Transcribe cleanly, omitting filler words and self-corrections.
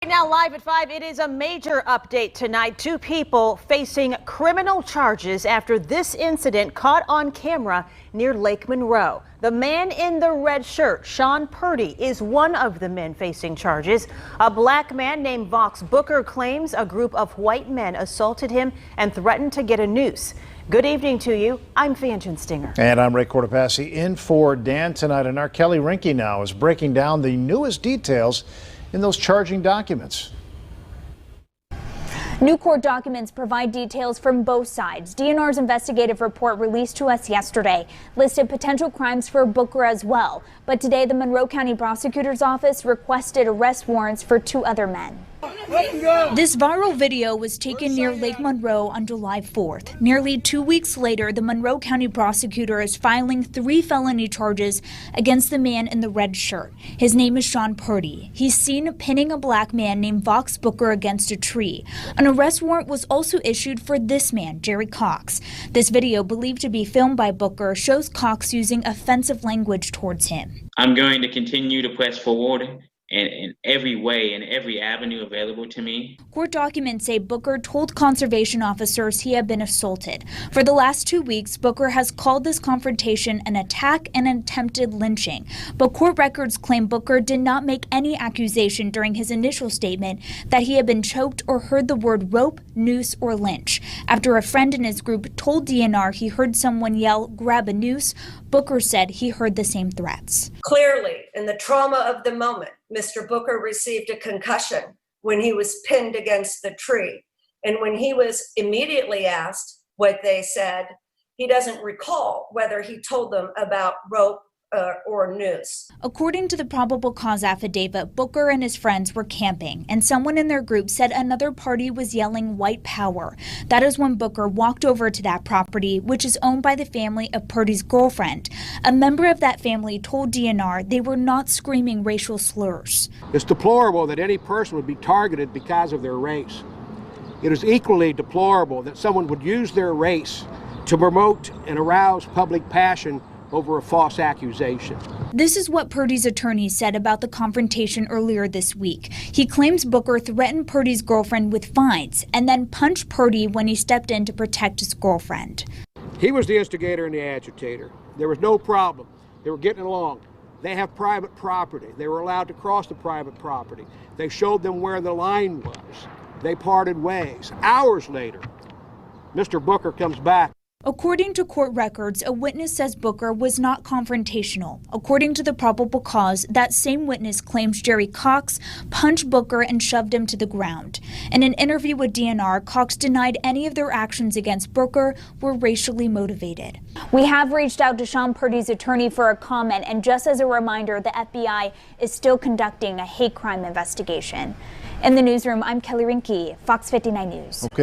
Now live at 5, it is a major update tonight. Two people facing criminal charges after this incident caught on camera near Lake Monroe. The man in the red shirt, Sean Purdy, is one of the men facing charges. A black man named Vox Booker claims a group of white men assaulted him and threatened to get a noose. Good evening to you. I'm Fanchon Stinger. And I'm Ray Cortopassi in for Dan tonight. And our Kelly Rinke now is breaking down the newest details in those charging documents. New court documents provide details from both sides. DNR's investigative report released to us yesterday listed potential crimes for Booker as well. But today, the Monroe County Prosecutor's Office requested arrest warrants for two other men. This viral video was taken near Lake Monroe on July 4th. Nearly 2 weeks later, the Monroe County prosecutor is filing 3 felony charges against the man in the red shirt. His name is Sean Purdy. He's seen pinning a black man named Vox Booker against a tree. An arrest warrant was also issued for this man, Jerry Cox. This video, believed to be filmed by Booker, shows Cox using offensive language towards him. I'm going to continue to press forward in every way, in every avenue available to me. Court documents say Booker told conservation officers he had been assaulted. For the last 2 weeks, Booker has called this confrontation an attack and attempted lynching. But court records claim Booker did not make any accusation during his initial statement that he had been choked or heard the word rope, noose, or lynch. After a friend in his group told DNR he heard someone yell, "Grab a noose," Booker said he heard the same threats. Clearly, in the trauma of the moment, Mr. Booker received a concussion when he was pinned against the tree. And when he was immediately asked what they said, he doesn't recall whether he told them about rope or noose. According to the probable cause affidavit, Booker and his friends were camping, and someone in their group said another party was yelling "white power." That is when Booker walked over to that property, which is owned by the family of Purdy's girlfriend. A member of that family told DNR they were not screaming racial slurs. It's deplorable that any person would be targeted because of their race. It is equally deplorable that someone would use their race to promote and arouse public passion over a false accusation. This is what Purdy's attorney said about the confrontation earlier this week. He claims Booker threatened Purdy's girlfriend with fines and then punched Purdy when he stepped in to protect his girlfriend. He was the instigator and the agitator. There was no problem. They were getting along. They have private property. They were allowed to cross the private property. They showed them where the line was. They parted ways. Hours later, Mr. Booker comes back. According to court records, a witness says Booker was not confrontational. According to the probable cause, that same witness claims Jerry Cox punched Booker and shoved him to the ground. In an interview with DNR, Cox denied any of their actions against Booker were racially motivated. We have reached out to Sean Purdy's attorney for a comment, and just as a reminder, the FBI is still conducting a hate crime investigation. In the newsroom, I'm Kelly Rinke, Fox 59 News. Okay.